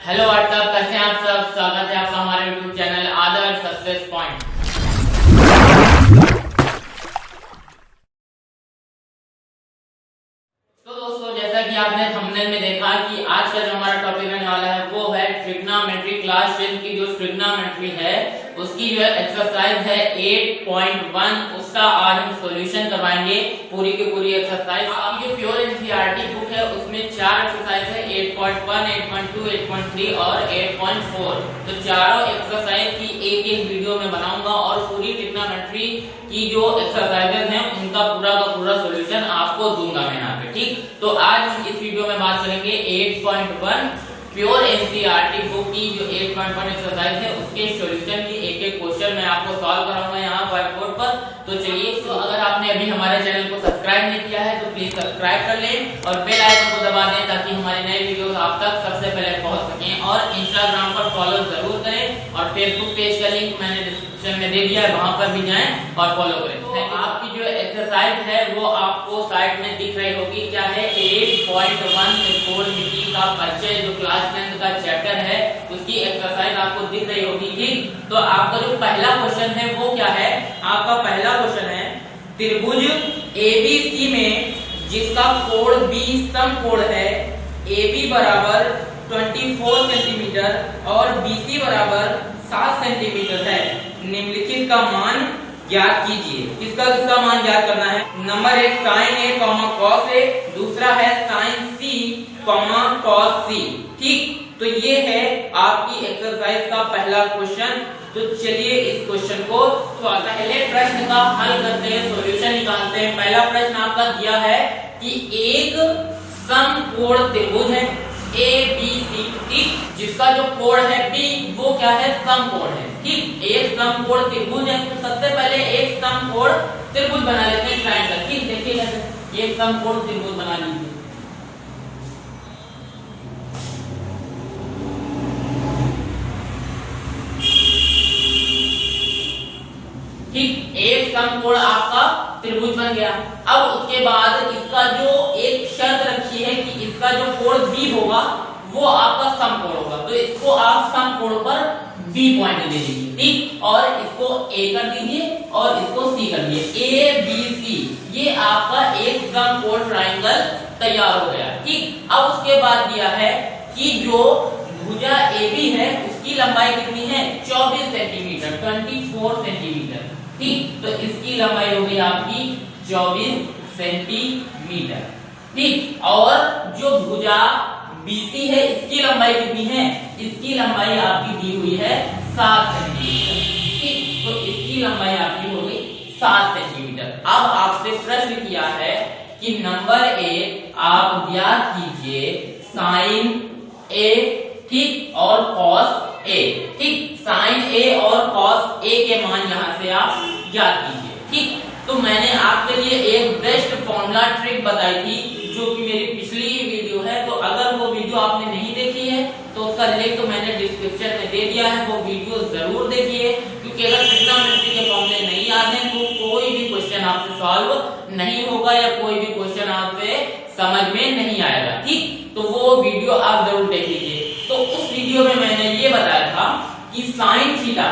Hello what's up, कैसे हैं आप सब। स्वागत है आपका हमारे यूट्यूब चैनल आदर्श सक्सेस पॉइंट। तो दोस्तों, जैसा कि आपने थंबनेल में देखा कि आज का जो हमारा टॉपिक रहने वाला है वो है ट्रिग्नोमेट्री। क्लास 10 की जो ट्रिग्नोमेट्री है उसकी जो एक्सरसाइज है 8.1, उसका आज हम सॉल्यूशन करवाएंगे पूरी की पूरी एक्सरसाइज। आपकी जो प्योर एनसीईआरटी बुक है उसमें 4 एक्सरसाइज है, 8.1, 8.2, 8.3 और 8.4। तो चारों एक्सरसाइज की एक वीडियो में बनाऊंगा और पूरी ट्रिग्नोमेट्री की जो एक्सरसाइजेज हैं उनका पूरा का पूरा सॉल्यूशन आपको दूंगा मैं यहाँ पे। ठीक, तो आज हम इस वीडियो में बात करेंगे 8.1 प्योर एनसीईआरटी बुक की जो 8.1 एक्सरसाइज है उसके सॉल्यूशन की एक क्वेश्चन मैं आपको सॉल्व कराऊंगा यहाँ व्हाइट बोर्ड पर। तो चलिए, तो अगर आपने अभी हमारे चैनल को सब्सक्राइब नहीं किया है तो प्लीज सब्सक्राइब कर लें और बेल आइकन को दबा दें ताकि हमारी नई वीडियोस आप तक सबसे पहले पहुंच सकें। और इंस्टाग्राम पर फॉलो जरूर करें और फेसबुक पेज का लिंक मैंने डिस्क्रिप्शन में दे दिया है, वहां पर भी जाएं और फॉलो करें। तो आपकी जो एक्सरसाइज है वो आपको साइड में दिख रही होगी। क्या है? 8.1 त्रिकोणमिति का परिचय, जो क्लास 10 का चैप्टर है उसकी एक्सरसाइज आपको दिख रही होगी। ठीक, तो आपका जो पहला क्वेश्चन है वो क्या है? आपका पहला क्वेश्चन है त्रिभुज एबीसी में जिसका कोण बी समकोण है, AB बराबर 24 सेंटीमीटर और BC बराबर 7 सेंटीमीटर है। निम्नलिखित का मान ज्ञात कीजिए। किसका मान ज्ञात करना है? Number 1 sin A, cos A, दूसरा है sin C, cos C। ठीक, तो ये है आपकी एक्सरसाइज का पहला क्वेश्चन। तो चलिए इस क्वेश्चन को पहले प्रश्न का हल करते हैं, सॉल्यूशन निकालते हैं। पहला प्रश्न आपका दिया है कि एक समकोण त्रिभुज है ABC, ठीक, जिसका जो कोण है B वो क्या है? समकोण है। ठीक, एक समकोण त्रिभुज है तो सबसे पहले एक समकोण त्रिभुज बना लेते हैं, ट्रायंगल। ठीक, देखिए कैसे एक समकोण त्रिभुज बना लीजिए। ठीक, एक समकोण आपका त्रिभुज बन गया। अब उसके बाद इसका जो एक शर्त रखी है कि इसका जो कोण B होगा वो आपका समकोण होगा, तो इसको आप समकोण पर B पॉइंट दे दीजिए। ठीक, और इसको A कर दीजिए और इसको C कर दीजिए। ABC ये आपका एक समकोण ट्रायंगल तैयार हो गया। ठीक, अब उसके बाद दिया है कि जो भुजा AB है उसकी लंबाई कितनी है? 24 सेंटीमीटर, 24 सेंटीमीटर। ठीक, तो इसकी लंबाई होगी आपकी 24 सेंटीमीटर। ठीक, और जो भुजा BC है इसकी लंबाई कितनी है? इसकी लंबाई आपकी दी हुई है 7 सेंटीमीटर। ठीक, तो इसकी लंबाई आपकी हो गई 7 सेंटीमीटर। अब आपसे प्रश्न किया है कि नंबर 1 आप ज्ञात कीजिए sin A, ठीक, और cos A। ठीक, sin A और cos A के मान यहां से आप ज्ञात कीजिए। ठीक, तो मैंने आपके लिए एक बेस्ट फॉर्मूला ट्रिक बताई थी जो कि मेरी पिछली वीडियो है, तो अगर वो वीडियो आपने नहीं देखी है तो उसका लिंक तो मैंने डिस्क्रिप्शन में दे दिया है, वो वीडियो जरूर देखिए। क्योंकि अगर ट्रिग्नोमेट्री के फॉर्मूले नहीं याद है तो कोई भी क्वेश्चन आपसे सॉल्व नहीं होगा या कोई भी क्वेश्चन आपसे समझ में नहीं आएगा। ठीक, तो वो वीडियो आप जरूर देख लीजिए। तो उस वीडियो में मैंने ये बताया था कि साइन थीटा,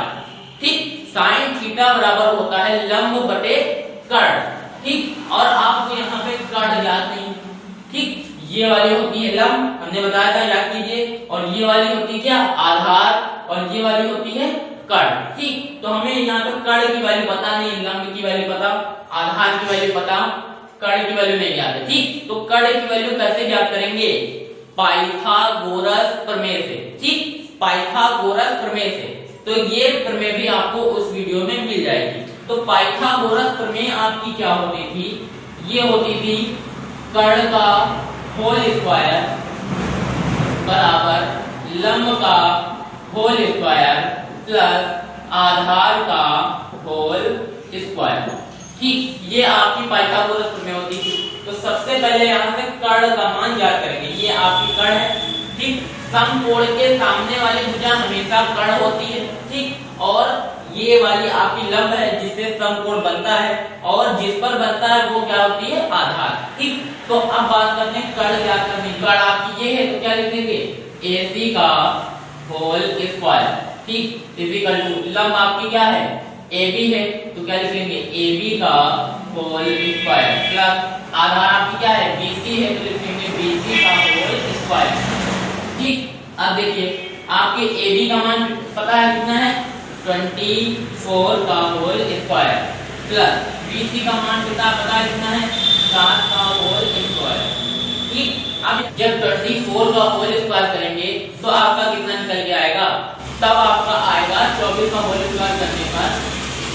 ठीक, साइन थीटा बराबर होता है लंब बटे कर्ण। ठीक, और आपको यहाँ पे कर्ण याद नहीं। ठीक, ये वाली होती है लंब, हमने बताया था, याद कीजिए। और ये वाली होती है क्या? आधार। और ये वाली होती है कर्ण। ठीक, तो हमें यहाँ पे कर्ण की वैल्यू पता नहीं, लंब की वैल्यू पता, आधार की वैल्यू पता, कर्ण की वैल्यू नहीं याद है। ठीक, तो कर्ण की वैल्यू कैसे ज्ञात करेंगे? पाइथागोरस प्रमेय से। ठीक, पाइथागोरस प्रमेय से। तो ये प्रमेय भी आपको उस वीडियो में मिल जाएगी। तो पाइथागोरस प्रमेय आपकी क्या होती थी? ये होती थी कर्ण का होल स्क्वायर बराबर लंब का होल स्क्वायर प्लस आधार का होल स्क्वायर। ठीक, ये आपकी पाइथागोरस प्रमेय होती थी। तो सबसे पहले यहाँ से कर्ण का मान ज्ञात करेंगे। ये आपकी कर्ण है। ठीक, समकोण के सामने वाली भुजा हमेशा कर्ण होती है। ठीक, और ये वाली आपकी लंब है जिससे समकोण बनता है और जिस पर बनता है वो क्या होती है? आधार। ठीक, तो अब बात करते हैं कर्ण ज्ञात करने की। कर्ण आपकी ये है तो क्या लिख देंगे? AC का होल स्क्वायर, ठीक, इक्वल टू लंब आपकी क्या है AB है, तो क्या लिखेंगे AB का होल स्क्वायर प्लस आधार आपकी क्या है BC है, तो लिखेंगे BC का होल स्क्वायर, ठीक। अब देखिए आपके AB का मान पता है कितना है 24 का होल स्क्वायर प्लस BC का मान कितना पता है कितना है 7 का होल स्क्वायर, ठीक। अब जब 24 का होल स्क्वायर करेंगे तो आपका कितना निकल के आएगा, तब आपका आएगा 24 का होल स्क्वायर करने पर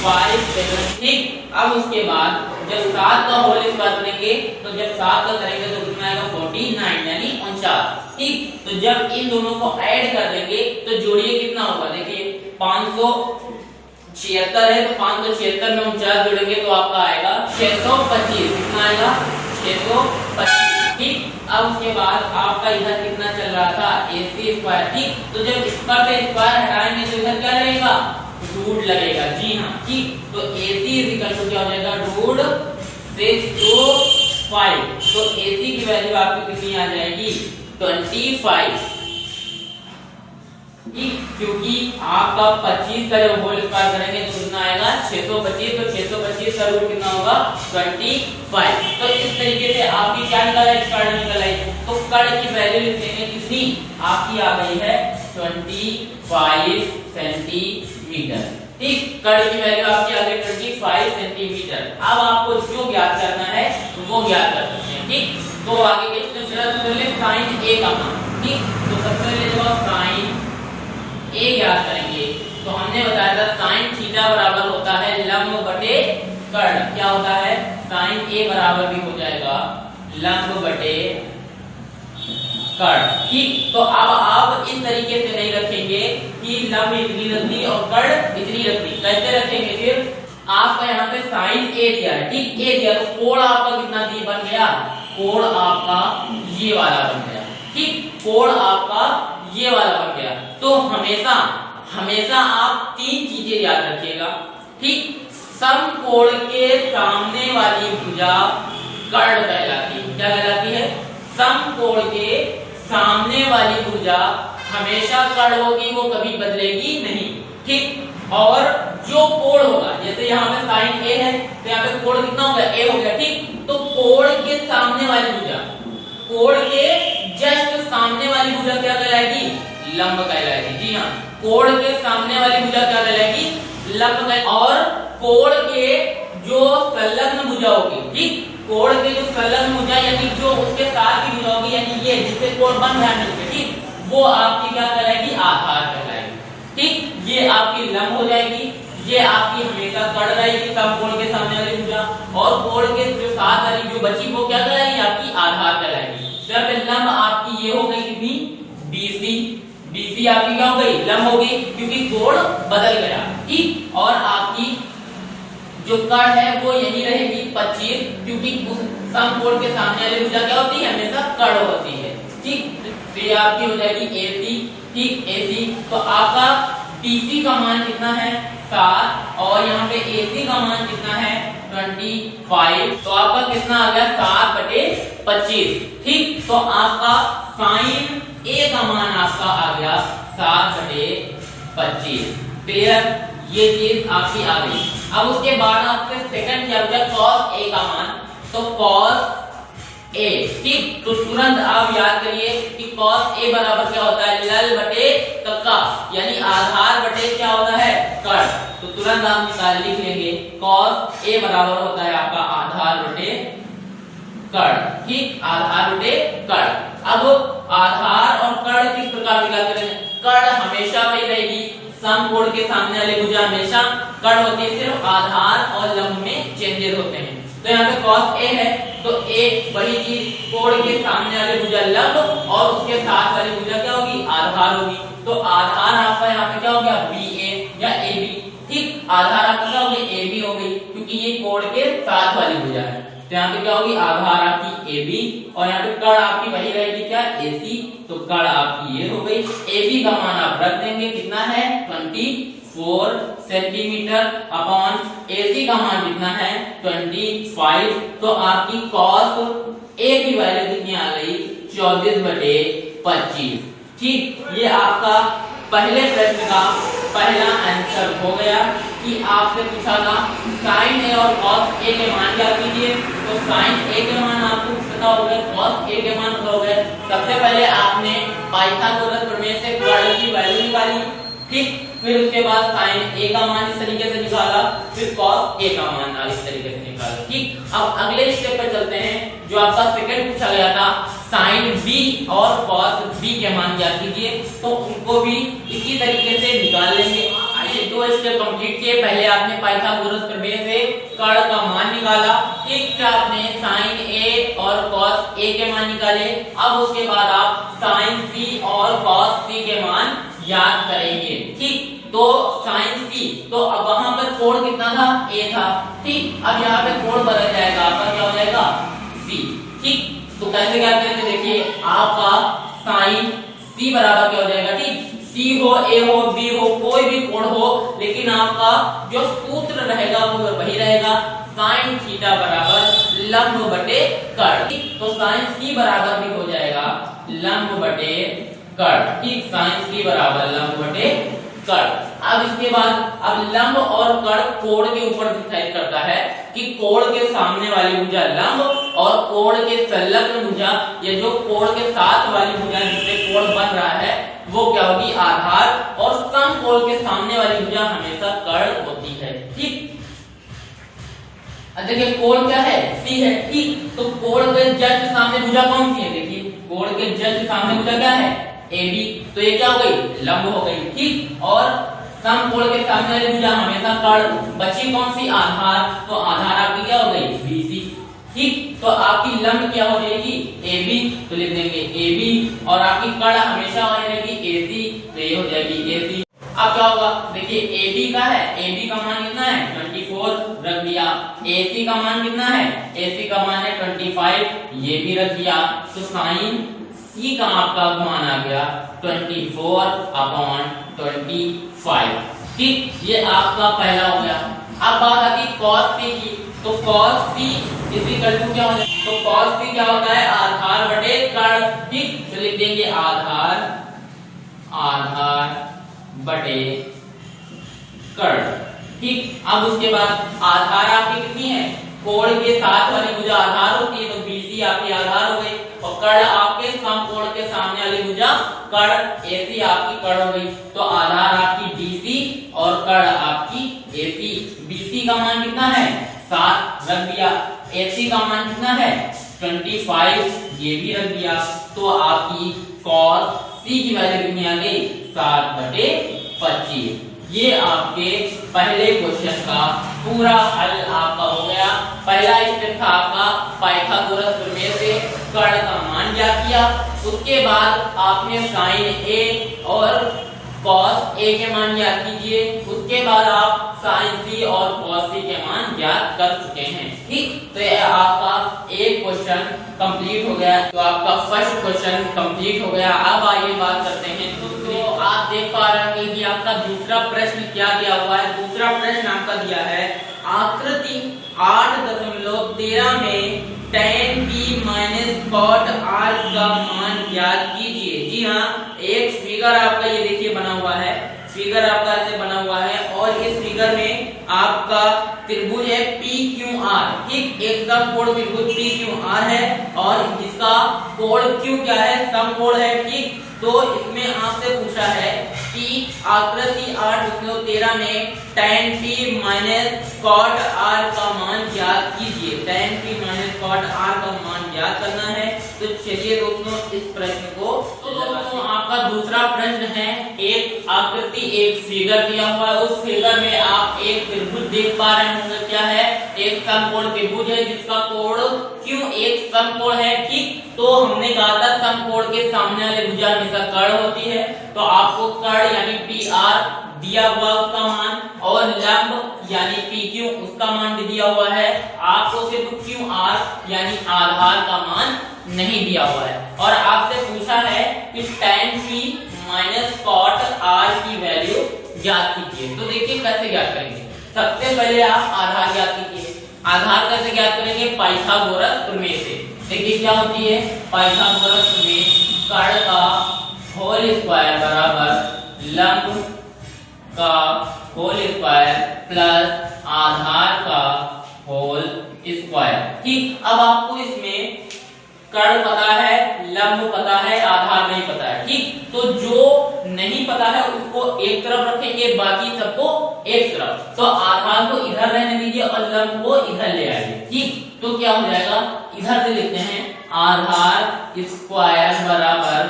57, ठीक। अब उसके बाद जब 7 का होल स्क्वायर करेंगे तो जब 7 का करेंगे तो कितना आएगा 49 यानी 49, ठीक। तो जब इन दोनों को ऐड कर देंगे तो जोड़िए कितना होगा, देखिए 576 है तो 576 में 49 जोड़ेंगे तो आपका आएगा 625, कितना आएगा 625, ठीक। अब उसके बाद आपका इधर कितना चल रहा था AC स्क्वायर, ठीक। तो जब इस पर से स्क्वायर हटाएंगे तो इधर क्या रहेगा रूट लगेगा, जी हाँ, ठीक। तो AC इक्वल टू क्या हो जाएगा रूट 625, तो AC की वैल्यू आपकी कितनी आ जाएगी 25, ठीक, क्योंकि आपका 25 का जब होल स्क्वायर करेंगे तो कितना आएगा 625, तो 625 का रूट कितना होगा 25। तो इस तरीके से आपकी क्या निकल आई कर्ण निकल आई, तो कर्ण की वैल्यू लिख देंगे कितनी आपकी आ गई है 25 सेंटीमीटर, ठीक। कर्ण की वैल्यू आपकी आ गई 25 सेंटीमीटर। अब आपको जो ज्ञात करना है वो ज्ञात कर सकते हैं, ठीक। तो आगे के साइन A का मान, ठीक। तो सबसे पहले जब साइन A ज्ञात करेंगे तो हमने बताया था साइन थीटा बराबर होता है लंब बटे कर्ण, क्या होता है साइन A बराबर भी हो जाएगा लंब बटे कर्ण, ठीक। तो अब आप इस तरीके से नहीं रखेंगे कि लंब इतनी रखनी और कर्ण इतनी रखनी, कैसे रखेंगे फिर आपका यहाँ पे साइन A दिया है, ठीक, A दिया तो कोण आपका कितना दी बन गया, कोण आपका ये वाला बन गया, ठीक, कोण आपका ये वाला बन गया। तो हमेशा हमेशा आप 3 चीजें याद रखिएगा, ठीक। समकोण के सामने वाली भुजा कर्ण कहलाती है, क्या कहलाती है समकोण के सामने वाली भुजा हमेशा कर्ण होगी, वो कभी बदलेगी नहीं, ठीक। और जो कोण होगा जैसे यहाँ पे साइन A है तो यहाँ पे कोण कितना हो गया A हो गया, ठीक। तो कोण के सामने वाली भुजा, कोण के जस्ट सामने वाली भुजा क्या कहलाएगी लंब कहलाएगी, जी हाँ, कोण के सामने वाली भुजा क्या कहलाएगी लंब कहलाएगी। और कोण के जो संलग्न भुजा होगी, ठीक, कोण के जो संलग्न भुजा यानी जो उसके साथ की भुजा होगी यानी ये जिससे कोण बन रहा है मिलकर, ठीक, वो आपकी क्या कहलाएगी आधार कहलाएगी, ठीक। ये आपकी लंब हो जाएगी, ये आपकी हमेशा कर्ण रहेगी समकोण के सामने वाली भुजा, और कोण के जो साथ वाली जो बची वो क्या कहलाएगी आपकी आधार कहलाएगी। जब लंब आपकी ये हो गई कितनी BC, BC आपकी क्या हो गई लंब हो गई क्योंकि कोण बदल गया, ठीक। और आपकी जो कर्ण है वो यही रहेगी 25, क्योंकि उस समकोण के सामने वाली भुजा क्या होती है हमेशा कर्ण होती है, ठीक। तो ये आपकी हो जाएगी AC, ठीक, AC। तो आपका BC का मान कितना है 7 और यहाँ पे AC का मान कितना है 25, तो आपका कितना आ गया 7/25, ठीक। तो आपका साइन A का मान आपका आ गया 7/25, क्लियर, ये चीज आपकी आ गई। अब उसके बाद आपसे सेकंड क्या होगा cos A का मान, तो cos A, ठीक। तो तुरंत आप याद करिए कि cos A बराबर क्या होता है लल बटे कक्का यानी आधार बटे क्या होता है कर्ण, तो तुरंत आप निकाल लिख लेंगे cos A बराबर होता है आपका आधार बटे कर्ण, ठीक, आधार बटे कर्ण। अब आधार और कर्ण किस प्रकार निकालते हैं, कर्ण हमेशा वही रहेगी, समकोण के सामने वाली भुजा हमेशा कर्ण होती है, सिर्फ आधार और लंब में चेंजेस होते हैं। तो यहाँ पे cos A है तो A वही चीज कोण के सामने वाली भुजा लंब और उसके साथ वाली भुजा क्या होगी आधार होगी, तो आधार आपका यहाँ पे क्या हो गया BA या AB, ठीक, आधार आपका क्या हो गई AB हो गई क्योंकि ये कोण के साथ वाली भुजा है, तो यहाँ पे क्या होगी आधार आपकी AB और यहाँ पे कर्ण आपकी वही रहेगी क्या AC, तो कर्ण आपकी ये हो गई। AB का मान आप रख देंगे कितना है 24 सेंटीमीटर अपॉन AC का मान कितना है 25, तो आपकी cos A की वैल्यू कितनी आ गई 24/25, ठीक, ये आपका पहले प्रश्न का पहला आंसर हो गया कि आपसे पूछा था साइन ए और कॉस ए के मान क्या कीजिए। तो साइन ए के मान आपको पता हो गए, कॉस ए के मान पता हो गए। सबसे पहले आपने पाइथागोरस प्रमेय से कर्ण की वैल्यू निकाली, ठीक, फिर उसके बाद साइन ए का मान इस तरीके से निकाला, फिर कॉस ए का मान इस तरीके से निकाला, ठीक। अब अगले स्टेप पर चलते हैं जो आपका सेकंड पूछा गया था, साइन बी और कॉस बी के मान ज्ञात कीजिए। तो उनको भी इसी तरीके से निकाल लेंगे। आइए दो स्टेप कंप्लीट किए। पहले आपने पाइथागोरस प्रमेय से कर्ण का मान निकाला, ठीक, आपने साइन ए और कॉस ए के मान निकाले। अब उसके बाद आप साइन सी और कॉस सी के मान याद करेंगे, ठीक। तो साइन सी, तो अब वहां पर कोण कितना था, ए था, ठीक। अब यहाँ पे कोण बदल जाएगा, आपका क्या हो जाएगा, सी, ठीक। तो कैसे क्या करेंगे, देखिए आपका साइन सी बराबर क्या हो जाएगा, ठीक, सी हो, ए हो, बी हो, कोई भी कोण हो, लेकिन आपका जो सूत्र रहेगा वो वही रहेगा, साइन थीटा बराबर लंब बटे कर्ण। तो साइन सी बराबर भी हो जाएगा लंब बटे कर्ण, ठीक, साइन सी बराबर लंब बटे कर्ण। अब इसके बाद अब लंब और कर्ण कोण के ऊपर डिसाइड करता है कि कोण के सामने वाली भुजा लंब और कोण के संलग्न भुजा, या जो कोण के साथ वाली भुजा जिससे कोण बन रहा है वो क्या होगी, आधार, और समकोण के सामने वाली भुजा हमेशा कर्ण होती है, ठीक। देखिए कोण क्या है, सी है, ठीक। तो कोण के जस्ट सामने भुजा कौन सी है, देखिए कोण के जस्ट सामने भुजा क्या है, ए बी। तो ये क्या हो गई, लंब हो गई, ठीक। और समकोण के सामने वाली भुजा हमेशा कर्ण, बची कौन सी, आधार। तो आधार आपकी क्या हो गई, बीसी, ठीक। तो आपकी लंब क्या हो जाएगी, ए बी, तो लिख देंगे ए बी, और आपकी कर्ण हमेशा हो जाएगी ए सी, तो ये हो जाएगी ए सी। अब क्या होगा, देखिए ए बी का है, ए बी का मान कितना है, 24 रख दिया। ए सी का मान कितना है, ए सी का मान है 25, ये भी रख दिया। तो साइन सी का आपका मान आ गया 24/25, ठीक। ये आपका पहला हो गया। अब बात आती कॉस सी की। तो कॉस सी इक्वल टू क्या हो जाए, तो कॉस सी क्या होता है, आधार बटे कर्ण, ठीक। तो लिख देंगे आधार बटे कर्ण, ठीक। अब उसके बाद आधार आपकी कितनी है, कोण के साथ वाली भुजा आधार होती है, तो बीसी आपकी आधार हो गई, और कर्ण आपके समकोण के सामने वाली भुजा कर्ण, एसी आपकी कर्ण हो गई। तो आधार आपकी डीसी और कर्ण आपकी एसी। बीसी का मान कितना है, 7 रख दिया। एसी का मान कितना है, 25, ये भी रख दिया। तो आपकी कॉस सी की वैल्यू कितनी आ गई, 7/25। ये आपके पहले क्वेश्चन का पूरा हल आपका हो गया। पहला स्टेप था आपका पाइथागोरस प्रमेय से कर्ण का मान ज्ञात किया। उसके बाद आपने साइन ए और कॉस ए के मान ज्ञात कीजिए। उसके बाद आप साइन सी और कॉस सी के मान ज्ञात कर चुके हैं, ठीक। तो ये आपका एक क्वेश्चन कंप्लीट हो गया। तो आपका फर्स्ट क्वेश्चन कंप्लीट हो गया। अब आइए बात करते हैं दूसरे। तो आप देख पा रहे हैं कि आपका दूसरा प्रश्न क्या दिया हुआ है। दूसरा प्रश्न आपका दिया है आकृति 8.13 में tan p - cot r का मान ज्ञात कीजिए। जी हाँ, एक फिगर आपका ये देखिए बना हुआ है, फिगर आपका ऐसे बना हुआ है, और इस फिगर में आपका त्रिभुज है PQR, ठीक। एक समकोण त्रिभुज PQR है और इसका कोण Q क्या है, समकोण है, ठीक। तो इसमें आपसे पूछा है कि आकृति 8.13 में tan p - cot r का मान ज्ञात कीजिए। tan p - cot r का मान ज्ञात करना है। तो चलिए दोस्तों इस प्रश्न को, तो दोस्तों आपका दूसरा प्रश्न है, एक आकृति एक फिगर दिया हुआ है, उस फिगर में आप एक त्रिभुज देख पा रहे होंगे। क्या है, एक समकोण त्रिभुज है जिसका कोण Q एक समकोण है, ठीक। तो हमने कहा था समकोण के सामने वाले भुजा हमेशा कर्ण होती है। तो आपको कर्ण यानी PR दिया हुआ उसका मान, और लंब यानी PQ उसका मान भी दिया हुआ है। आपको सिर्फ QR यानी आधार का मान नहीं दिया हुआ है। और आपसे पूछा है कि tan p - cot r की वैल्यू ज्ञात कीजिए। तो देखिए कैसे ज्ञात करेंगे। सबसे पहले आप आधार ज्ञात कीजिए। आधार कैसे ज्ञात करेंगे, पाइथागोरस प्रमेय से। देखिए क्या होती है, पाइथागोरस प्रमेय, कर्ण का होल स्क्वायर बराबर लंब का होल स्क्वायर प्लस आधार का होल स्क्वायर। ठीक, अब आपको इसमें कर्ण पता है, लंब पता है, आधार नहीं पता है। ठीक, तो जो नहीं पता है उसको एक तरफ रखेंगे, बाकी सबको एक तरफ। तो आधार को इधर रहने दीजिए और लंब को इधर ले आइए। ठीक, तो क्या हो जाएगा, इधर से लिखते हैं आधार स्क्वायर बराबर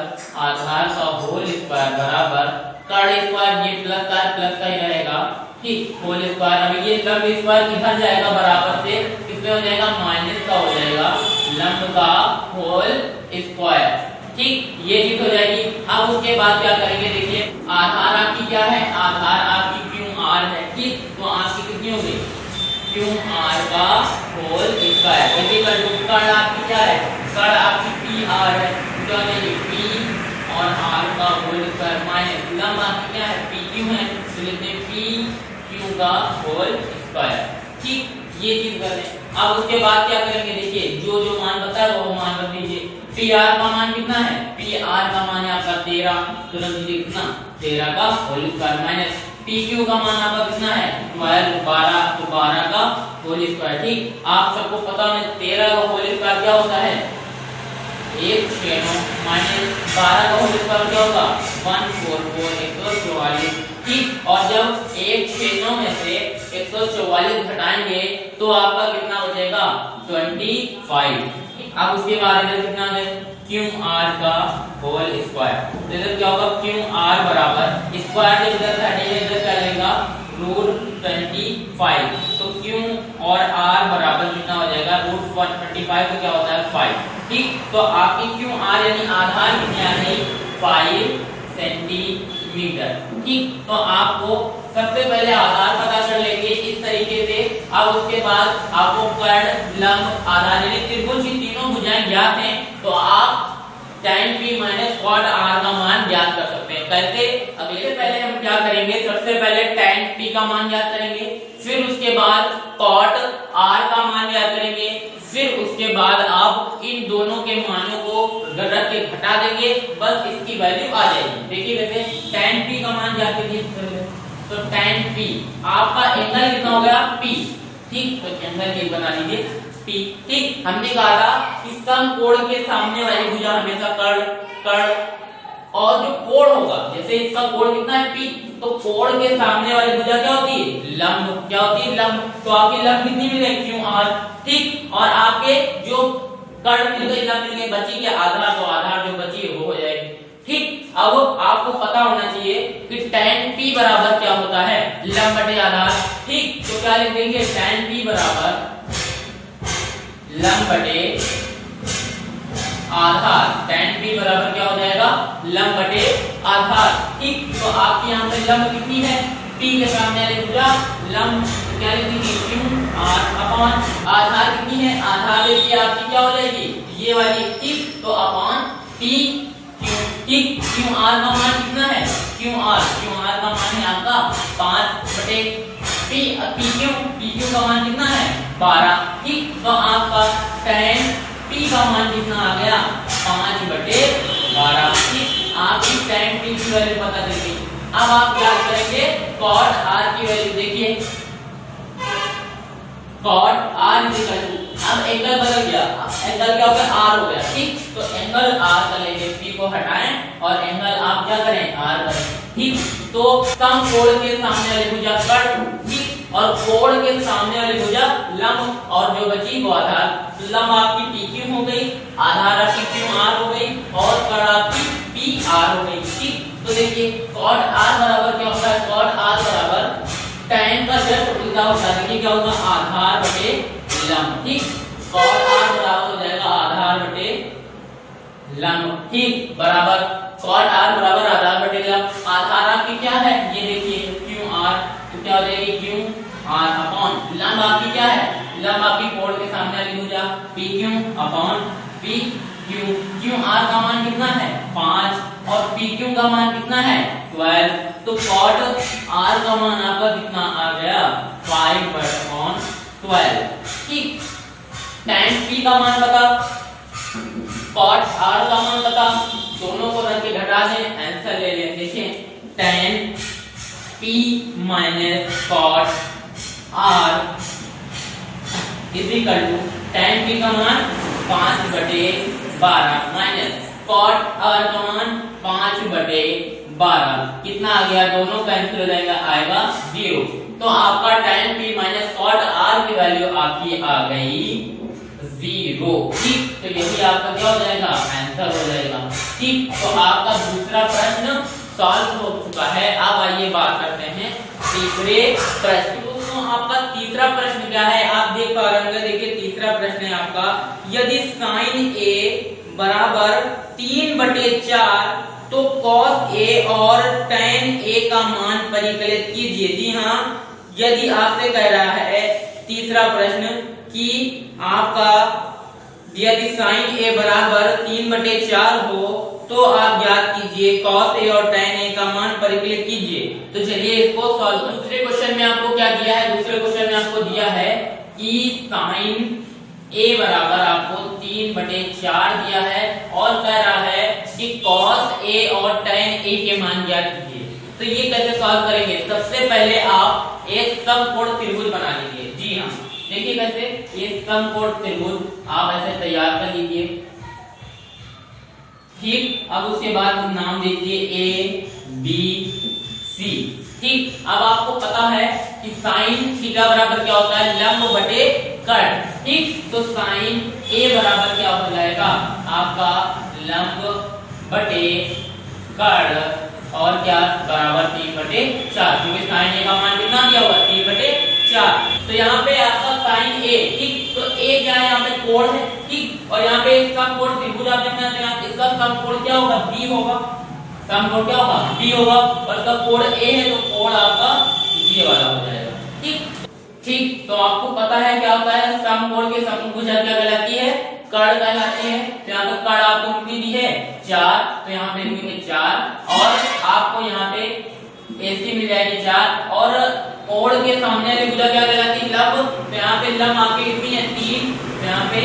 आधार का होल स्क्वायर बराबर कर्ण स्क्वायर, ये प्लस का ही रहेगा। ठीक, होल स्क्वायर, अब ये लंब स्क्वायर इधर जाएगा बराबर से, किसमें हो जाएगा, माइनस का हो जाएगा लंब का होल स्क्वायर। ठीक, ये चीज हो जाएगी। अब उसके बाद क्या करेंगे, देखिए आधार आपकी क्या है, आधार आपकी क्यू आर है। ठीक, तो आपकी कितनी होगी, क्यू आर का होल स्क्वायर इक्वल टू कर्ण आपकी क्या है, कर्ण आपकी पी आर है, तो पी और आर का होल स्क्वायर माइनस लंब आपकी क्या है, पी क्यू है, तो लिखते हैं पी क्यू का होल स्क्वायर। ठीक, ये चीज कर लें। अब उसके बाद क्या करेंगे, देखिए जो जो मान बताया वो मान रख दीजिए। पी आर का मान कितना है, पी आर का मान है आपका 13, तो रख दीजिए कितना, 13 का whole square minus p q का मान आपका कितना है 12, 12 तो 12 का होल स्क्वायर। ठीक, आप सबको पता है 13 का होल स्क्वायर क्या होता है, 1/9 माइनस 12 का होल स्क्वायर क्या होगा, 144 144। ठीक, और जब 1/9 में से 144 घटाएंगे तो आपका कितना हो जाएगा 25। अब उसके बाद इधर कितना है, क्यू आर का होल स्क्वायर, तो इधर क्या होगा, क्यू आर बराबर स्क्वायर जब इधर हटेगा इधर क्या लगेगा √25, तो क्यू और आर बराबर कितना हो जाएगा √125, तो क्या होता है 5। ठीक, तो आपकी क्यू आर यानी आधार कितनी आ गई 5 सेंटीमीटर। ठीक, तो आपको सबसे पहले आधार पता कर लेंगे इस तरीके से। अब उसके बाद आपको कर्ण, लंब, आधार यानी त्रिभुज की तीनों भुजाएं ज्ञात हैं, तो आप tan p minus cot r का मान ज्ञात कर सकते हैं। कैसे, अब इससे पहले हम क्या करेंगे, सबसे पहले tan p का मान ज्ञात करेंगे, फिर उसके बाद cot r का मान ज्ञात करेंगे, फिर उसके बाद आप इन दोनों के मानों को रख के घटा देंगे, बस इसकी वैल्यू आ जाएगी। देखिए वैसे tan p का मान ज्ञात कीजिए, तो tan p आपका एंगल कितना हो गया p। ठीक, तो एंगल ये बना लीजिए p। ठीक, हमने कहा था कि समकोण के सामने वाली भुजा हमेशा कर्ण और जो कोण होगा, जैसे इसका कोण कितना है p, तो कोण के सामने वाली भुजा क्या होती है, लंब। क्या होती है, लंब। तो आपकी लंब कितनी मिल गई, क्यू आर। ठीक, और आपके जो कर्ण मिल गई, लंब मिल गई, बची क्या आधार, तो आधार जो बची है वो हो जाएगी। ठीक, अब आपको पता होना चाहिए कि tan p बराबर क्या होता है, लंब बटे आधार। ठीक, तो क्या लिख देंगे, tan p बराबर लंब बटे आधार। tan p बराबर क्या हो जाएगा, लंब बटे आधार। ठीक, तो आपके यहाँ पे लंब कितनी है, p के सामने वाली भुजा लंब, क्या लिखेंगे क्यू आर अपॉन आधार कितनी है, आधार देखिए आपकी क्या हो जाएगी, ये वाली। ठीक, तो अपॉन p क्यू। ठीक, क्यू आर का मान कितना है, क्यू आर का मान है आपका 5 बटे पी क्यू का मान कितना है 12। ठीक, तो आपका tan p का मान कितना आ गया 5 बटे 12। ठीक, आपकी tan p की वैल्यू पता चल गई। अब आप क्या करेंगे, cot r की वैल्यू देखिए, cot r अब एंगल बदल गया, एंगल क्या हो गया r हो गया। ठीक, तो एंगल r का लेंगे, p को हटाएं और एंगल आप क्या करें r करें। ठीक, तो समकोण के सामने वाली भुजा कर्ण, ठीक, और कोण के सामने वाली भुजा लंब, और जो बची वो आधार। तो लंब आपकी pq हो गई, आधार आपकी qr हो गई, और कर्ण आपकी pr हो गई। ठीक, तो देखिए cot r बराबर क्या होता है, cot r बराबर tan का जस्ट उल्टा होता है, देखिए क्या होगा आधार बटे लंब। ठीक, cot r बराबर हो जाएगा आधार बटे लंब। ठीक, बराबर cot r बराबर आधार बटे लंब। आधार आपकी क्या है, ये देखिए क्यू आर, तो क्या हो जाएगी क्यू आर अपॉन लंब आपकी क्या है, लंब आपकी कोण के सामने वाली भुजा P Q upon P Q. Q R का मान कितना है 5 और पी क्यू का मान कितना है 12, तो cot r का मान आपका कितना आ गया 5/12। ठीक, tan p का मान बता, cot r का मान बता, दोनों को रख के घटा दें, आंसर ले लें। देखिए tan p minus cot r is equal to tan p का मान 5/12 माइनस cot r का मान 5/12 कितना आ गया, दोनों कैंसिल हो जाएगा, आएगा 0। तो आपका tan p minus cot r की वैल्यू आपकी आ गई 0। ठीक, तो यही आपका क्या हो जाएगा, आंसर हो जाएगा। ठीक, तो आपका दूसरा प्रश्न सॉल्व हो चुका है। अब आइए बात करते हैं तीसरे प्रश्न। दोस्तों आपका तीसरा प्रश्न क्या है, आप देख पा रहे होंगे। देखिए तीसरा प्रश्न है आपका, यदि sin a बराबर 3/4 तो cos a और tan a का मान परिकलित कीजिए। जी हाँ, यदि आपसे कह रहा है तीसरा प्रश्न कि आपका यदि sin a बराबर 3/4 हो तो आप ज्ञात कीजिए cos a और tan a का मान परिकलित कीजिए। तो चलिए इसको सॉल्व। दूसरे क्वेश्चन में आपको क्या दिया है, दूसरे क्वेश्चन में आपको दिया है कि sin a बराबर आपको 3/4 दिया है और कह रहा है कि cos a और tan a के मान ज्ञात कीजिए। तो ये कैसे सॉल्व करेंगे, सबसे पहले आप एक समकोण त्रिभुज बना लीजिए। जी हाँ, देखिए कैसे, ये समकोण त्रिभुज आप ऐसे तैयार कर लीजिए। ठीक, अब उसके बाद नाम दीजिए A B C। ठीक, अब आपको पता है कि sin थीटा बराबर क्या होता है, लंब बटे कर्ण। ठीक, तो sin A बराबर क्या हो जाएगा आपका लंब बटे कर्ण और क्या बराबर 3/4, क्योंकि sin A का मान कितना दिया हुआ है 3/4। तो यहाँ पे आपका sin A, ठीक, तो A क्या है, यहाँ पे कोण है। ठीक, और यहाँ पे इसका कोण त्रिभुज आप देखना चाहते हैं, इसका समकोण क्या होगा, B होगा। समकोण क्या होगा, B होगा, और इसका कोण A है तो कोण आपका ये वाला हो जाएगा। ठीक, ठीक, तो आपको पता है क्या होता है, समकोण के समभुजा क्या कहलाती है, कर्ण कहलाती है। तो यहाँ पे कर्ण आपको कितनी दी है, 4, तो यहाँ पे लिखेंगे 4 और आपको यहाँ पे AC मिल जाएगी 4 और कोण के सामने वाली भुजा क्या कहलाती है, लंब। तो यहाँ पे लंब आपकी कितनी है 3, तो यहाँ पे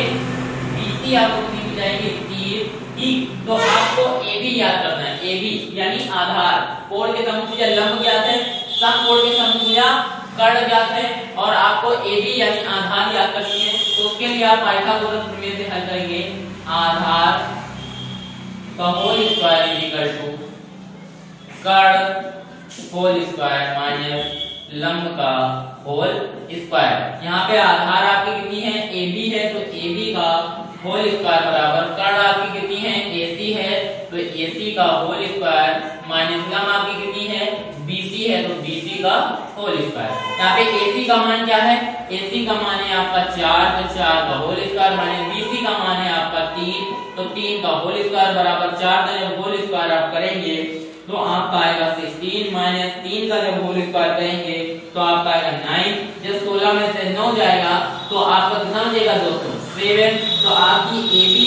BC आपको कितनी मिल जाएगी 3। ठीक, तो आपको AB याद करना है, AB यानी आधार। कोण के समभुजा लंब ज्ञात है, समकोण के समभुजा कर्ण ज्ञात है और आपको AB यानी आधार याद करनी है। तो उसके लिए आप पाइथागोरस प्रमेय से हल करेंगे। आधार का whole square is equal to कर्ण होल स्क्वायर माइनस लंब का होल स्क्वायर। यहाँ पे आधार आपकी कितनी है, AB है, तो AB का होल स्क्वायर बराबर कर्ण आपकी कितनी है, AC है, तो AC का होल स्क्वायर माइनस लंब आपकी कितनी है, BC है, तो BC का होल स्क्वायर। यहाँ पे AC का मान क्या है, AC का मान है आपका 4, तो 4 का होल स्क्वायर माइनस BC का मान है आपका 3, तो 3 का होल स्क्वायर बराबर 4 का जब होल स्क्वायर आप करेंगे तो आपका आएगा 16 माइनस 3 का जब होल स्क्वायर करेंगे तो आपका आएगा 9। जब 16 में से 9 जाएगा तो आपका कितना हो जाएगा दोस्तों 7। तो आपकी AB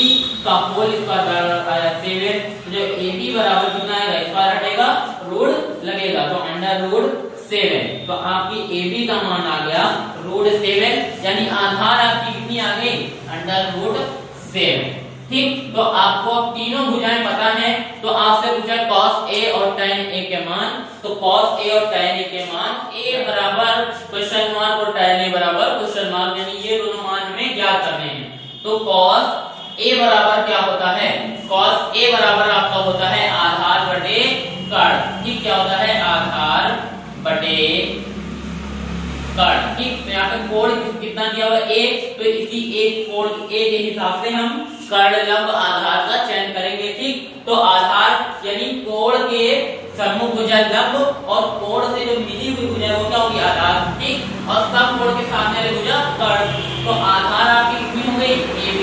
का होल स्क्वायर बराबर आया 7। तो जब AB बराबर कितना आएगा, स्क्वायर हटेगा रूट लगेगा तो √7। तो आपकी AB का मान आ गया √7 यानी आधार आपकी कितनी आ गई, √7। ठीक, तो आपको तीनों भुजाएं पता है। तो आपसे पूछा cos A और tan A के मान, तो cos A और tan A के मान A बराबर क्वेश्चन मार्क और tan A बराबर क्वेश्चन मार्क, यानी ये दोनों मान हमें ज्ञात करने हैं। तो cos A बराबर क्या होता है, cos A बराबर आपका होता है आधार बटे कर्ण। ठीक, क्या होता है, आधार बटे कर्ण। ठीक, तो यहाँ पे कोण कितना दिया हुआ है, A, तो इसी एक कोण A के हिसाब से हम कर्ण लंब आधार का चयन करेंगे। ठीक, तो आधार यानी कोण के समभुजा लंब और कोण से जो मिली हुई भुजा वो क्या होगी, आधार। ठीक, और समकोण के सामने वाली भुजा कर्ण। तो आधार आपकी कितनी हो गई, AB।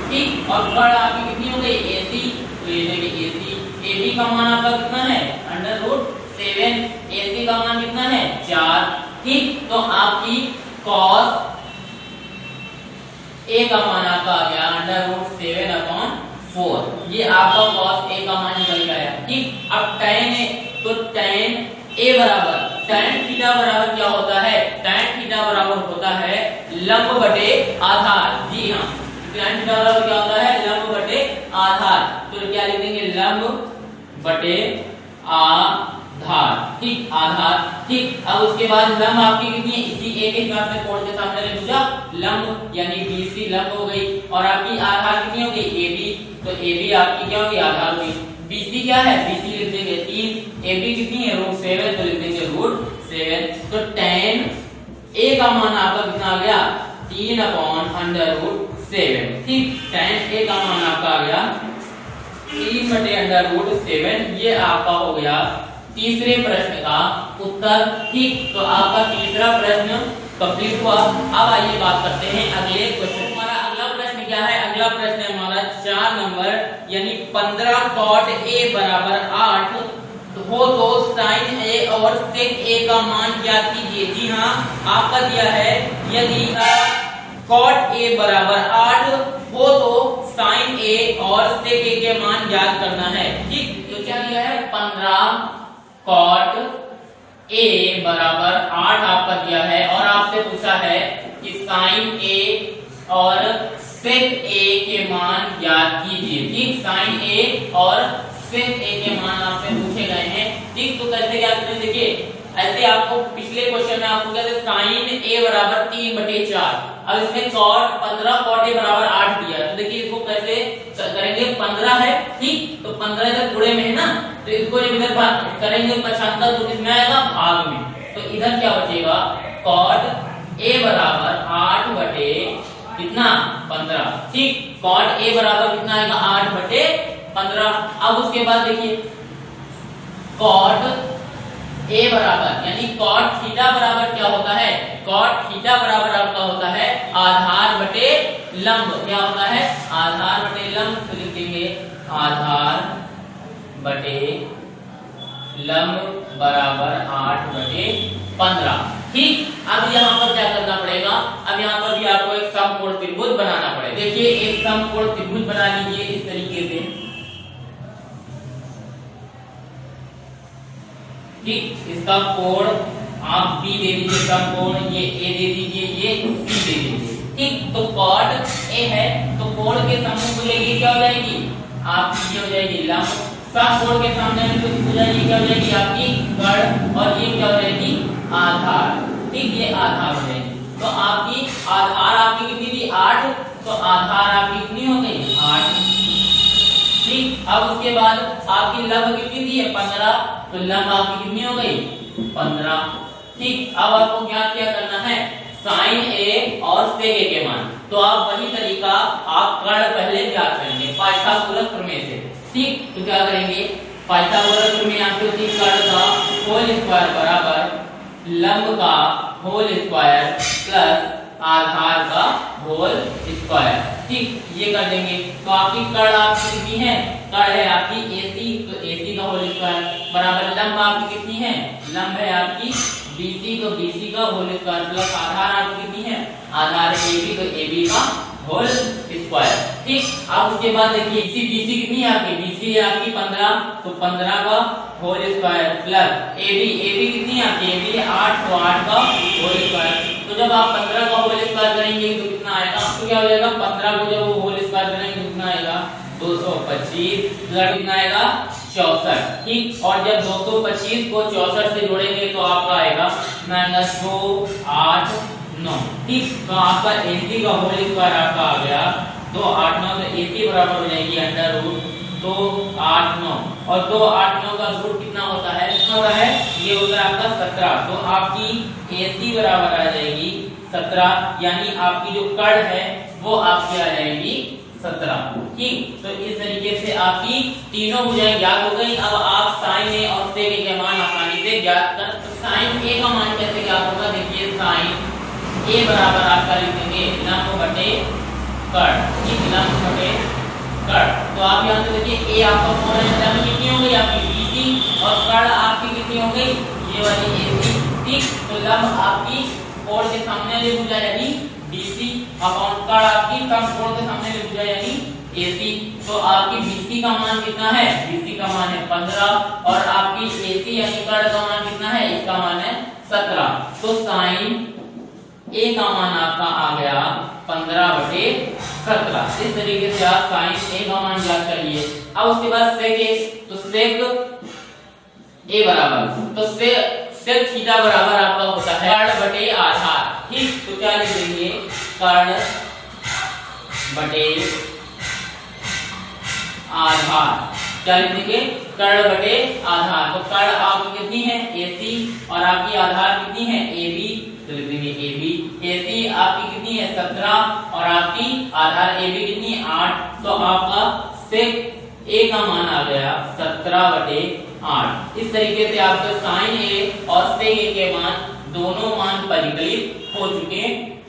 ठीक, और कर्ण आपकी कितनी हो गई, AC। तो ये देखिए AC, AB का मान आपका कितना है, √7। AC का मान कितना है, 4। ठीक, तो आपकी cos A का मान आपका आ गया √7/4। ये आपका cos A का मान निकल गया। ठीक, अब tan A, तो tan A बराबर tan थीटा बराबर क्या होता है, tan थीटा बराबर होता है लंब बटे आधार। जी हाँ, tan थीटा बराबर क्या होता है, लंब बटे आधार। लंब बटे आधार, ठीक, आधार, ठीक। अब उसके बाद लंब आपकी कितनी है, इसी ए के हिसाब से कोण के सामने वाली भुजा लंब यानी बीसी लंब हो गई, और आपकी आधार कितनी हो गई, एबी, तो एबी आपकी क्या होगी, आधार हुई। बीसी क्या है, बीसी लिख देंगे 3, एबी कितनी है, √7, तो लिख देंगे √7। तो tan ए का मान आपका कितना आ गया, 3/√7, ठीक। tan ए का मान आपका आ गया 3/√7। ये आपका हो गया तीसरे प्रश्न का उत्तर, ठीक। तो आपका तीसरा प्रश्न कंप्लीट हुआ। अब आइए बात करते हैं अगले क्वेश्चन। हमारा अगला प्रश्न क्या है, अगला प्रश्न है हमारा 4 नंबर, यानी 15 cot a बराबर 8 हो तो sin a और sec a का मान ज्ञात कीजिए। जी हाँ, आपका दिया है यदि cot a बराबर 8 हो तो sin a और sec a के मान ज्ञात करना है, ठीक। तो क्या दिया है, 15 cot a बराबर 8 आपका दिया है, और आपसे पूछा है कि sin a और sec a के मान ज्ञात कीजिए, ठीक। sin a और sec a के मान आपसे पूछे गए हैं, ठीक। तो कैसे ज्ञात करें, देखिए ऐसे आपको पिछले क्वेश्चन में आपको क्या था, sin a बराबर 3/4। अब इसमें cot 15 cot a बराबर 8 दिया, तो देखिए इसको कैसे करेंगे, 15 है, ठीक, तो 15 इधर गुणे में है ना, तो इसको जब इधर करेंगे 75 तो किसमें आएगा, भाग में। तो इधर क्या बचेगा, cot a बराबर 8 बटे कितना, 15, ठीक। cot a बराबर कितना आएगा, 8/15। अब उसके बाद देखिए cot a बराबर यानी cot थीटा बराबर क्या होता है, cot थीटा बराबर आपका होता है आधार बटे लंब, क्या होता है, आधार बटे लंब। तो लिख देंगे आधार बटे लंब बराबर 8/15, ठीक। अब यहाँ पर क्या करना पड़ेगा, अब यहाँ पर भी आपको एक समकोण त्रिभुज बनाना पड़ेगा। देखिए एक समकोण त्रिभुज बना लीजिए इस तरीके से, ठीक। इसका कोण आप B दे दीजिए, समकोण ये A दे दीजिए, ये C दे दीजिए, ठीक। तो cot A है, तो कोण के समूह को लेके क्या हो जाएगी, आपकी ये हो जाएगी लंब, समकोण के सामने में कुछ हो जाएगी, क्या हो जाएगी आपकी कर्ण, और ये क्या हो जाएगी आधार, ठीक, ये आधार हो जाएगी। तो आपकी आधार आपकी कितनी थी, 8, तो आधार आपकी कितनी हो गई, 8, ठीक। अब उसके बाद आपकी लंब कितनी थी, 15, तो लंब आपकी कितनी हो गई, 15, ठीक। अब आपको क्या करना है, sin a और sec a के मान, तो आप वही तरीका आप कर्ण पहले ज्ञात करेंगे पाइथागोरस प्रमेय से, ठीक। तो क्या करेंगे, पाइथागोरस प्रमेय आपकी होती है कर्ण का होल स्क्वायर बराबर लंब का होल स्क्वायर प्लस आधार का होल स्क्वायर, ठीक। ये कर देंगे, तो आपकी कर्ण आपकी कितनी है, कर्ण है आपकी AC, तो AC का होल स्क्वायर बराबर लंब आपकी कितनी है, लंब है आपकी BC, तो BC का होल स्क्वायर प्लस आधार आपकी कितनी है, आधार AB, तो AB का होल स्क्वायर, ठीक। अब उसके बाद देखिए BC कितनी है आपकी, BC है आपकी 15, तो 15 का होल स्क्वायर प्लस AB कितनी है आपकी, AB है 8, तो 8 का होल स्क्वायर। तो जब आप 15 का होल स्क्वायर करेंगे तो कितना आएगा, तो क्या हो जाएगा, 15 को जब होल स्क्वायर करेंगे तो कितना आएगा, 225, कितना आएगा 64, ठीक। और जब 225 को 64 से जोड़ेंगे तो आपका आएगा 2, 8, 9, ठीक। तो आपका AC का होल स्क्वायर आपका आ गया 2, 8, 9, तो AC बराबर हो जाएगी √2, 8, 9, और 2, 8, 9 का रूट कितना होता है, कितना होता है, ये होता है आपका 17, तो आपकी AC बराबर आ जाएगी 17, यानी आपकी जो कर्ण है वो आपकी आ जाएगी 17, ठीक। तो इस तरीके से आपकी तीनों भुजाएं ज्ञात हो गई। अब आप sin a और sec a के मान आसानी से ज्ञात कर, तो sin a का मान कैसे ज्ञात होगा, देखिए sin a बराबर आपका लिख देंगे लंब बटे कर्ण, ठीक, लंब बटे कर्ण। तो आप यहाँ से देखिए a आपका कौन है, लंब कितनी हो गई आपकी BC, और कर्ण आपकी कितनी हो गई, ये वाली AC, ठीक। तो लंब आपकी कोण के सामने वाली भुजा यानी BC अपॉन कर्ण आपकी समकोण के सामने वाली भुजा यानी AC। तो आपकी BC का मान कितना है, BC का मान है 15, और आपकी AC यानी कर्ण का मान कितना है, इसका मान है 17। तो sin A का मान आपका आ गया 15/17। इस तरीके से आप sin A का मान ज्ञात करिए। अब उसके बाद सेक ए, तो सेक ए बराबर, तो सेक थीटा बराबर आपका होता है कर्ण बटे आधार। ठीक, तो क्या लिख देंगे, कर्ण बटे आधार, क्या लिख देंगे, कर्ण बटे आधार। तो कर्ण आपकी कितनी है, AC, और आपकी आधार कितनी है, AB, तो लिख देंगे AB। AC आपकी कितनी है, 17, और आपकी आधार AB कितनी है, 8। तो आपका सेक A का मान आ गया 17/8। इस तरीके से आपके साइन A और सेक A के मान दोनों मान परिकलित हो चुके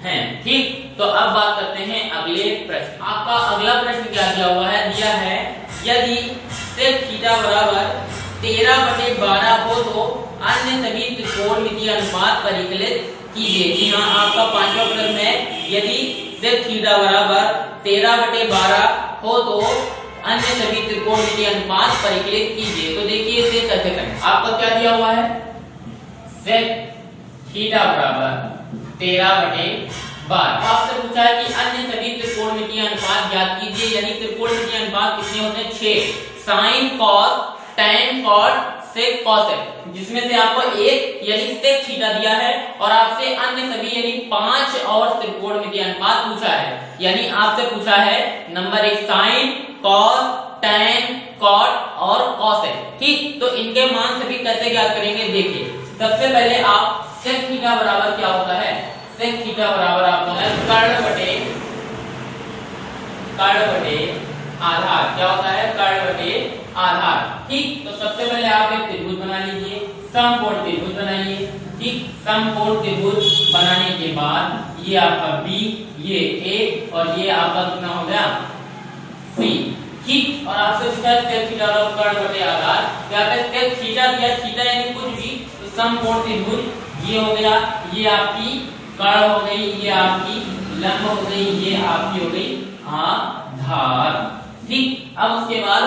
हैं। ठीक, तो अब बात करते हैं अगले प्रश्न। आपका अगला प्रश्न क्या दिया हुआ है, दिया है यदि सेक थीटा बराबर 13/12 हो तो अन्य सभी त्रिकोणमितीय अनुपात परिकलित कीजिए। जी हाँ, आपका पांचवा प्रश्न है, यदि सेक थीटा बराबर 13/12 हो तो अन्य सभी त्रिकोणमितीय अनुपात परिकलित कीजिए। तो देखिए इसे कैसे करें। आपका क्या दिया हुआ है, सेक थीटा बराबर 13/12। आपसे पूछा है कि अन्य सभी त्रिकोणमितीय अनुपात ज्ञात कीजिए, यानी त्रिकोणमितीय अनुपात कितने होते हैं, 6, sine cos tan cot sec cosec, जिसमें से आपको एक यानी सेक थीटा दिया है और आपसे अन्य सभी यानी 5 और त्रिकोणमितीय अनुपात पूछा है। यानी आपसे पूछा है number 1 sine cos tan cot और कॉसेक। ठीक, तो इनके मान सभी कैसे ज्ञात करेंगे, देखिए सबसे पहले आप सेक थीटा बराबर क्या होता है, सेक थीटा बराबर आपका है कर्ण बटे आधार। क्या होता है, कर्ण बटे आधार। ठीक, तो सबसे पहले आप एक त्रिभुज बना लीजिए, समकोण त्रिभुज बनाइए। ठीक, समकोण त्रिभुज बनाने के बाद ये आपका B, ये A और ये आपका कितना हो गया C। ठीक, और आपसे पूछा है सेक थीटा और कर्ण बटे आधार। क्या है, सेक थीटा दिया, थीटा यानी कुछ भी, तो समकोण त्रिभुज ये हो गया, ये आपकी कर्ण हो गई, ये आपकी लंब हो गई, ये आपकी हो गई आधार। ठीक, अब उसके बाद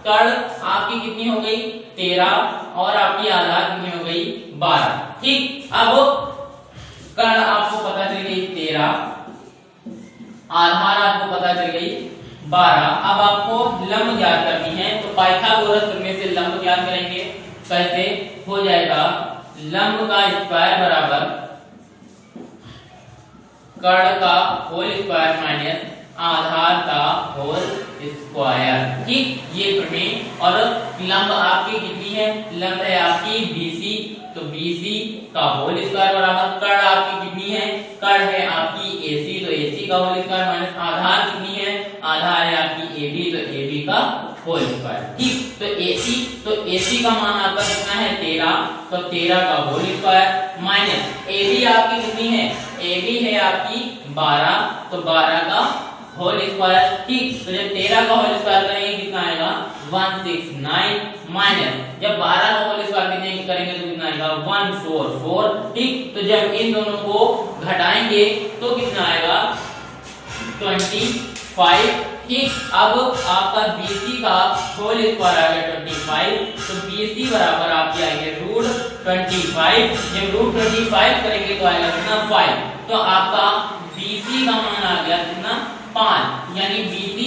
कर्ण आपकी कितनी हो गई 13 और आपकी आधार कितनी हो गई 12। ठीक, अब कर्ण आपको पता चल गई 13, आधार आपको पता चल गई 12। अब आपको लंब ज्ञात करनी है, तो पाइथागोरस प्रमेय से लंब ज्ञात करेंगे। कैसे हो जाएगा, लंब का स्क्वायर बराबर कर्ण का होल स्क्वायर माइनस आधार का होल स्क्वायर। ठीक, ये प्रमेय। और लंब आपकी कितनी है, लंब है आपकी BC, तो BC का होल स्क्वायर बराबर कर्ण आपकी कितनी है, कर्ण है आपकी AC, तो AC का होल स्क्वायर माइनस आधार कितनी है, आधार है आपकी AB, तो AB का होल स्क्वायर। ठीक, तो AC का मान आपका कितना है 13, तो 13 का होल स्क्वायर माइनस AB आपकी कितनी है, AB है आपकी 12, तो 12 का होल स्क्वायर। ठीक, तो जब 13 का होल स्क्वायर करेंगे कितना आएगा 169 माइनस जब 12 का होल स्क्वायर करेंगे तो कितना आएगा 144। ठीक, तो जब इन दोनों को घटाएंगे तो कितना आएगा 25। ठीक, अब आपका BC का होल स्क्वायर आ गया 25, तो BC बराबर आपकी आएगी √25। जब √25 करेंगे तो आएगा कितना 5, तो आपका BC का मान आ गया कितना 5, यानी BC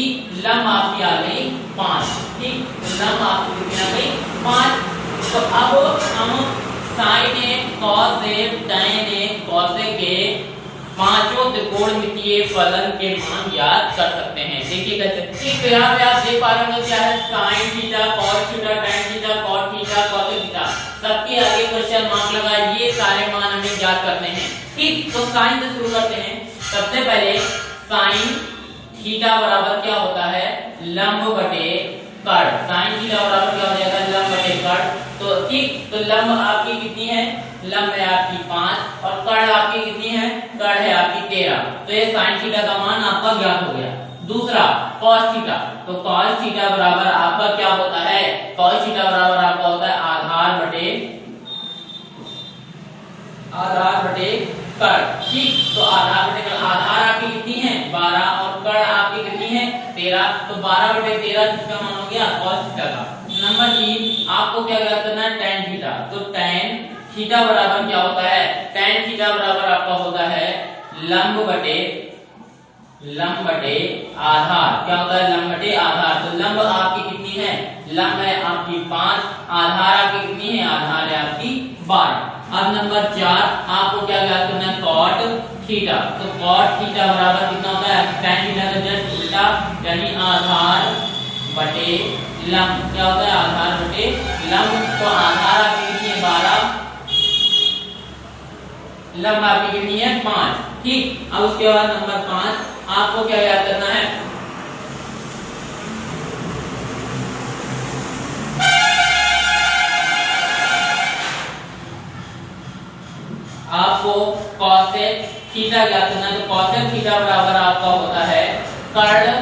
लंब आपकी आ गई 5। ठीक, लंब आपकी कितनी आ गई 5। तो अब हम sine A, cos A, tan A, cosec A पांचों त्रिकोणमितीय फलन के मान ज्ञात कर सकते हैं। देखिए कैसे। ठीक, तो यहाँ पे आप देख पा रहे हो क्या है, sine theta, cos theta, tan theta, cot theta, cosec theta, सबके आगे क्वेश्चन मार्क लगा, ये सारे मान हमें ज्ञात करने हैं। ठीक, तो साइन से शुरू करते हैं। सबसे पहले साइन थीटा बराबर क्या होता है, लंब बटे कर्ण। साइन थीटा बराबर क्या हो जाएगा, लंब बटे कर्ण। तो ठीक, तो लंब आपकी कितनी है, लंब है आपकी 5 और कर्ण आपकी कितनी है, कर्ण है आपकी 13। तो ये साइन थीटा का मान आपका ज्ञात हो गया। दूसरा कॉस थीटा, तो कॉस थीटा बराबर आपका क्या होता है, कॉस थीटा बराबर आपका होता है आधार बटे कर्ण। ठीक, तो आधार बटे कर्ण, आधार आपकी कितनी है 12 और कर्ण आपकी कितनी है 13, तो 12/13 किसका मान हो गया, कॉस थीटा का। नंबर 3 आपको क्या ज्ञात करना है, tan थीटा। तो tan थीटा बराबर क्या होता है, tan थीटा बराबर आपका होता है लंब बटे लंब बटे आधार। क्या होता है? लंब बटे आधार। तो लंब आपकी कितनी है? लंब है आपकी 5, आधार आपकी कितनी है? आधार है आपकी 12। अब नंबर 4 आपको क्या ज्ञात करना है? Cot theta. तो कॉट थीटा बराबर कितना होता है? tan थीटा का जस्ट उल्टा, यानी आधार बटे लंब। क्या होता है? आधार बटे लंब। तो आधार आपकी कितनी है? 12, लंब आपकी कितनी है? 5। ठीक। अब उसके बाद नंबर 5 आपको क्या याद करना है? आपको cosec थीटा ज्ञात करना है। तो cosec थीटा बराबर आपका होता है कर्ण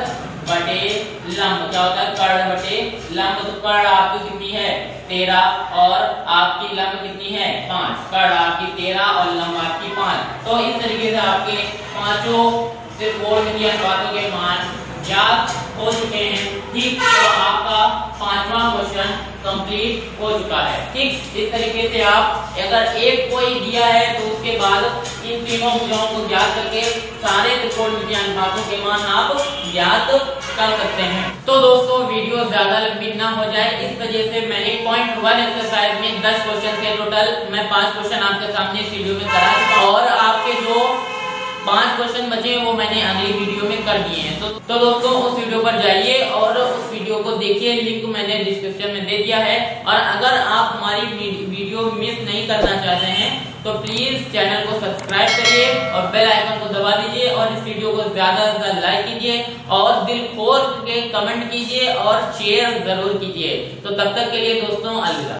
बटे लंब। क्या होता है? कर्ण बटे लंब। तो कर्ण आपकी कितनी है? 13 और आपकी लंब कितनी है? 5। कर्ण आपकी 13 और लंब आपकी 5। तो इस तरीके से आपके पांचों त्रिकोणमितीय अनुपातों के मान ज्ञात हो चुके हैं। ठीक। तो आपका 5वां क्वेश्चन कंप्लीट हो चुका है। ठीक। इस तरीके से आप अगर एक कोई दिया है तो उसके बाद इन तीनों भुजाओं को ज्ञात करके सारे त्रिकोणमितीय अनुपातों के मान आप ज्ञात कर सकते हैं। तो दोस्तों वीडियो ज्यादा लंबी ना हो जाए इस वजह से मैंने पॉइंट 1 एक्सरसाइज में 10 क्वेश्चन थे टोटल। मैं 5 क्वेश्चन आपके सामने इस वीडियो में करा चुका हूं और आपके जो 5 क्वेश्चन बचे हैं वो मैंने अगली वीडियो में कर दिए हैं। तो दोस्तों उस वीडियो पर जाइए और उस वीडियो को देखिए। लिंक मैंने डिस्क्रिप्शन में दे दिया है। और अगर आप हमारी वीडियो मिस नहीं करना चाहते हैं तो प्लीज चैनल को सब्सक्राइब करिए और बेल आइकन को दबा दीजिए और इस वीडियो को ज्यादा से ज्यादा लाइक कीजिए और दिल खोल के कमेंट कीजिए और शेयर जरूर कीजिए। तो तब तक के लिए दोस्तों अलविदा।